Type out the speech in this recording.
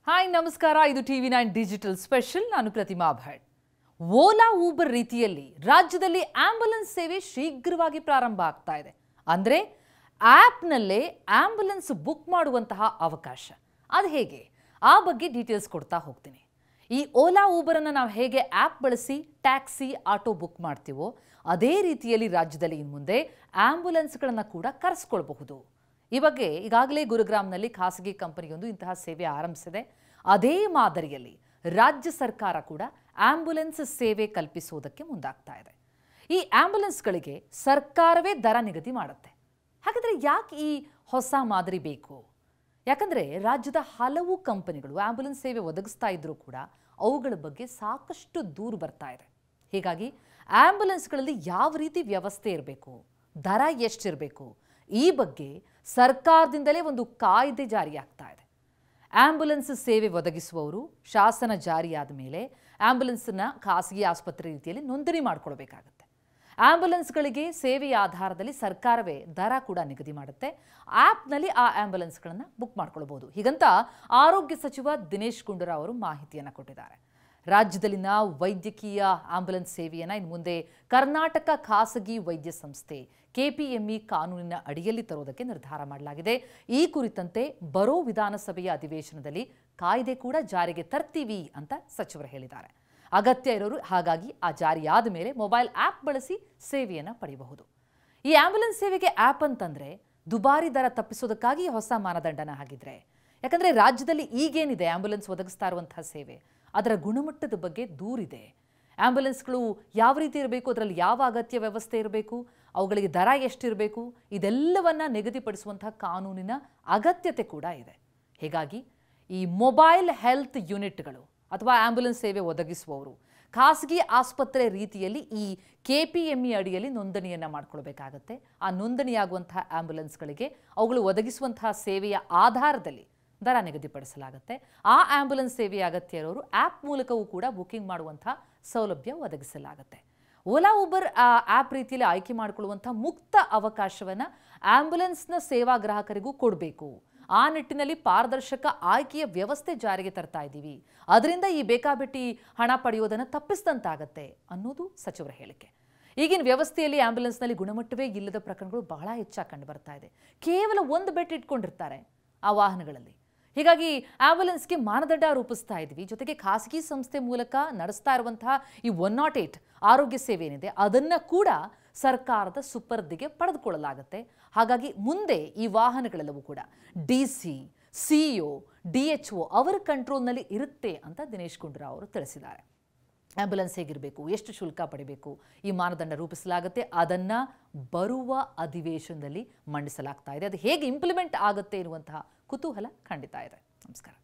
Hi ನಮಸ್ಕಾರ, ಇದು ಟಿವಿ9 digital special. ನಾನು ಪ್ರತಿಮಾ ಭಟ್. ಓಲಾ ಊಬರ್ ರೀತಿಯಲ್ಲಿ ರಾಜ್ಯದಲ್ಲಿ ಆಂಬ್ಯುಲೆನ್ಸ್ ಸೇವೆ ಶೀಘ್ರವಾಗಿ ಪ್ರಾರಂಭ ಆಗ್ತಾ ಇದೆ. ಅಂದ್ರೆ ಆಪ್ನಲ್ಲೇ ಆಂಬ್ಯುಲೆನ್ಸ್ ಬುಕ್ ಮಾಡುವಂತಹ ಅವಕಾಶ. ಅದು ಹೇಗೆ? ಆ ಬಗ್ಗೆ ಡೀಟೇಲ್ಸ್ ಕೊಡ್ತಾ ಹೋಗ್ತೀನಿ. ಈ ಓಲಾ ಊಬರ್ ಅನ್ನು ನಾವು ಹೇಗೆ ಆಪ್ ಬಳಸಿ ಟ್ಯಾಕ್ಸಿ, ಆಟೋ ಬುಕ್ ಮಾಡ್ತೀವೋ ಅದೇ ರೀತಿಯಲ್ಲಿ ರಾಜ್ಯದಲ್ಲಿ ಇನ್ನು ಮುಂದೆ ಆಂಬ್ಯುಲೆನ್ಸ್ಗಳನ್ನು ಕೂಡ ಕರೆಸ್ಕೊಳ್ಬಹುದು. ಈ ಬಗ್ಗೆ ಈಗಾಗಲೇ ಗುರುಗ್ರಾಮ್ನಲ್ಲಿ ಖಾಸಗಿ ಕಂಪನಿಯೊಂದು ಇಂತಹ ಸೇವೆ ಆರಂಭಿಸಿದೆ. ಅದೇ ಮಾದರಿಯಲ್ಲಿ ರಾಜ್ಯ ಸರ್ಕಾರ ಕೂಡ ಆಂಬ್ಯುಲೆನ್ಸ್ ಸೇವೆ ಕಲ್ಪಿಸುವುದಕ್ಕೆ ಮುಂದಾಗ್ತಾ ಇದೆ. ಈ ಆಂಬ್ಯುಲೆನ್ಸ್ಗಳಿಗೆ ಸರ್ಕಾರವೇ ದರ ನಿಗದಿ ಮಾಡುತ್ತೆ. ಹಾಗಾದರೆ ಯಾಕೆ ಈ ಹೊಸ ಮಾದರಿ ಬೇಕು? ಯಾಕಂದರೆ ರಾಜ್ಯದ ಹಲವು ಕಂಪನಿಗಳು ಆಂಬ್ಯುಲೆನ್ಸ್ ಸೇವೆ ಒದಗಿಸ್ತಾ ಇದ್ರೂ ಕೂಡ ಅವುಗಳ ಬಗ್ಗೆ ಸಾಕಷ್ಟು ದೂರು ಬರ್ತಾ ಇದೆ. ಹೀಗಾಗಿ ಆಂಬ್ಯುಲೆನ್ಸ್ಗಳಲ್ಲಿ ಯಾವ ರೀತಿ ವ್ಯವಸ್ಥೆ ಇರಬೇಕು, ದರ ಎಷ್ಟಿರಬೇಕು, ಈ ಬಗ್ಗೆ ಸರ್ಕಾರದಿಂದಲೇ ಒಂದು ಕಾಯ್ದೆ ಜಾರಿಯಾಗ್ತಾ ಇದೆ. ಆಂಬ್ಯುಲೆನ್ಸ್ ಸೇವೆ ಒದಗಿಸುವವರು ಶಾಸನ ಜಾರಿಯಾದ ಮೇಲೆ ಆಂಬ್ಯುಲೆನ್ಸ್ನ ಖಾಸಗಿ ಆಸ್ಪತ್ರೆ ರೀತಿಯಲ್ಲಿ ನೋಂದಣಿ ಮಾಡಿಕೊಳ್ಬೇಕಾಗತ್ತೆ. ಆಂಬ್ಯುಲೆನ್ಸ್ಗಳಿಗೆ ಸೇವೆಯ ಆಧಾರದಲ್ಲಿ ಸರ್ಕಾರವೇ ದರ ಕೂಡ ನಿಗದಿ ಮಾಡುತ್ತೆ. ಆ್ಯಪ್ನಲ್ಲಿ ಆ ಆಂಬ್ಯುಲೆನ್ಸ್ಗಳನ್ನು ಬುಕ್ ಮಾಡ್ಕೊಳ್ಬೋದು. ಹೀಗಂತ ಆರೋಗ್ಯ ಸಚಿವ ದಿನೇಶ್ ಗುಂಡೂರಾವ್ ಅವರು ಮಾಹಿತಿಯನ್ನು ಕೊಟ್ಟಿದ್ದಾರೆ. ರಾಜ್ಯದಲ್ಲಿನ ವೈದ್ಯಕೀಯ ಆಂಬ್ಯುಲೆನ್ಸ್ ಸೇವೆಯನ್ನು ಇನ್ನು ಮುಂದೆ ಕರ್ನಾಟಕ ಖಾಸಗಿ ವೈದ್ಯ ಸಂಸ್ಥೆ KPME ಕಾನೂನಿನ ಅಡಿಯಲ್ಲಿ ತರುವುದಕ್ಕೆ ನಿರ್ಧಾರ ಮಾಡಲಾಗಿದೆ. ಈ ಕುರಿತಂತೆ ಬರೋ ವಿಧಾನಸಭೆಯ ಅಧಿವೇಶನದಲ್ಲಿ ಕಾಯ್ದೆ ಕೂಡ ಜಾರಿಗೆ ತರ್ತೀವಿ ಅಂತ ಸಚಿವರು ಹೇಳಿದ್ದಾರೆ. ಅಗತ್ಯ ಇರೋರು ಹಾಗಾಗಿ ಆ ಜಾರಿಯಾದ ಮೇಲೆ ಮೊಬೈಲ್ ಆ್ಯಪ್ ಬಳಸಿ ಸೇವೆಯನ್ನು ಪಡೆಯಬಹುದು. ಈ ಆಂಬ್ಯುಲೆನ್ಸ್ ಸೇವೆಗೆ ಆ್ಯಪ್ ಅಂತಂದರೆ ದುಬಾರಿ ದರ ತಪ್ಪಿಸೋದಕ್ಕಾಗಿ ಹೊಸ ಮಾನದಂಡನ ಹಾಕಿದ್ರೆ. ಯಾಕಂದರೆ ರಾಜ್ಯದಲ್ಲಿ ಈಗೇನಿದೆ ಆಂಬ್ಯುಲೆನ್ಸ್ ಒದಗಿಸ್ತಾ ಇರುವಂತಹ ಸೇವೆ, ಅದರ ಗುಣಮಟ್ಟದ ಬಗ್ಗೆ ದೂರಿದೆ. ಆಂಬ್ಯುಲೆನ್ಸ್ಗಳು ಯಾವ ರೀತಿ ಇರಬೇಕು, ಅದರಲ್ಲಿ ಯಾವ ಅಗತ್ಯ ವ್ಯವಸ್ಥೆ ಇರಬೇಕು, ಅವುಗಳಿಗೆ ದರ ಎಷ್ಟಿರಬೇಕು, ಇದೆಲ್ಲವನ್ನು ನಿಗದಿಪಡಿಸುವಂತಹ ಕಾನೂನಿನ ಅಗತ್ಯತೆ ಕೂಡ ಇದೆ. ಹೀಗಾಗಿ ಈ ಮೊಬೈಲ್ ಹೆಲ್ತ್ ಯೂನಿಟ್ಗಳು ಅಥವಾ ಆಂಬ್ಯುಲೆನ್ಸ್ ಸೇವೆ ಒದಗಿಸುವವರು ಖಾಸಗಿ ಆಸ್ಪತ್ರೆ ರೀತಿಯಲ್ಲಿ ಈ KPME ಅಡಿಯಲ್ಲಿ ನೋಂದಣಿಯನ್ನು ಮಾಡಿಕೊಳ್ಬೇಕಾಗತ್ತೆ. ಆ ನೋಂದಣಿಯಾಗುವಂತಹ ಆಂಬ್ಯುಲೆನ್ಸ್ಗಳಿಗೆ ಅವುಗಳು ಒದಗಿಸುವಂತಹ ಸೇವೆಯ ಆಧಾರದಲ್ಲಿ ದರ ನಿಗದಿಪಡಿಸಲಾಗುತ್ತೆ. ಆ ಆಂಬ್ಯುಲೆನ್ಸ್ ಸೇವೆಯ ಅಗತ್ಯ ಇರೋರು ಆ್ಯಪ್ ಮೂಲಕವೂ ಕೂಡ ಬುಕಿಂಗ್ ಮಾಡುವಂಥ ಸೌಲಭ್ಯ ಒದಗಿಸಲಾಗುತ್ತೆ. ಓಲಾ ಊಬರ್ ಆ್ಯಪ್ ರೀತಿಯಲ್ಲಿ ಆಯ್ಕೆ ಮಾಡಿಕೊಳ್ಳುವಂಥ ಮುಕ್ತ ಅವಕಾಶವನ್ನು ಆಂಬ್ಯುಲೆನ್ಸ್ನ ಸೇವಾ ಗ್ರಾಹಕರಿಗೂ ಕೊಡಬೇಕು. ಆ ನಿಟ್ಟಿನಲ್ಲಿ ಪಾರದರ್ಶಕ ಆಯ್ಕೆಯ ವ್ಯವಸ್ಥೆ ಜಾರಿಗೆ ತರ್ತಾ ಇದ್ದೀವಿ. ಅದರಿಂದ ಈ ಬೇಕಾಬಿಟ್ಟಿ ಹಣ ಪಡೆಯೋದನ್ನು ತಪ್ಪಿಸಿದಂತಾಗತ್ತೆ ಅನ್ನೋದು ಸಚಿವರ ಹೇಳಿಕೆ. ಈಗಿನ ವ್ಯವಸ್ಥೆಯಲ್ಲಿ ಆಂಬ್ಯುಲೆನ್ಸ್ನಲ್ಲಿ ಗುಣಮಟ್ಟವೇ ಇಲ್ಲದ ಪ್ರಕರಣಗಳು ಬಹಳ ಹೆಚ್ಚಾಗಿ ಕಂಡು ಬರ್ತಾ ಇದೆ. ಕೇವಲ ಒಂದು ಬೆಡ್ ಇಟ್ಕೊಂಡಿರ್ತಾರೆ ಆ ವಾಹನಗಳಲ್ಲಿ. ಹೀಗಾಗಿ ಆಂಬ್ಯುಲೆನ್ಸ್ಗೆ ಮಾನದಂಡ ರೂಪಿಸ್ತಾ ಇದ್ವಿ. ಜೊತೆಗೆ ಖಾಸಗಿ ಸಂಸ್ಥೆ ಮೂಲಕ ನಡೆಸ್ತಾ ಇರುವಂತಹ ಈ 108 ಆರೋಗ್ಯ ಸೇವೆ ಏನಿದೆ ಅದನ್ನು ಕೂಡ ಸರ್ಕಾರದ ಸುಪರ್ದಿಗೆ ಪಡೆದುಕೊಳ್ಳಲಾಗುತ್ತೆ. ಹಾಗಾಗಿ ಮುಂದೆ ಈ ವಾಹನಗಳೆಲ್ಲವೂ ಕೂಡ DC, CO, DHO ಅವರ ಕಂಟ್ರೋಲ್ನಲ್ಲಿ ಇರುತ್ತೆ ಅಂತ ದಿನೇಶ್ ಗುಂಡೂರಾವ್ ಅವರು ತಿಳಿಸಿದ್ದಾರೆ. ಆಂಬ್ಯುಲೆನ್ಸ್ ಹೇಗಿರಬೇಕು, ಎಷ್ಟು ಶುಲ್ಕ ಪಡಿಬೇಕು, ಈ ಮಾನದಂಡ ರೂಪಿಸಲಾಗುತ್ತೆ. ಅದನ್ನು ಬರುವ ಅಧಿವೇಶನದಲ್ಲಿ ಮಂಡಿಸಲಾಗ್ತಾ ಇದೆ. ಅದು ಹೇಗೆ ಇಂಪ್ಲಿಮೆಂಟ್ ಆಗುತ್ತೆ ಎನ್ನುವಂತಹ ಕುತೂಹಲ ಖಂಡಿತ ಇದೆ. ನಮಸ್ಕಾರ.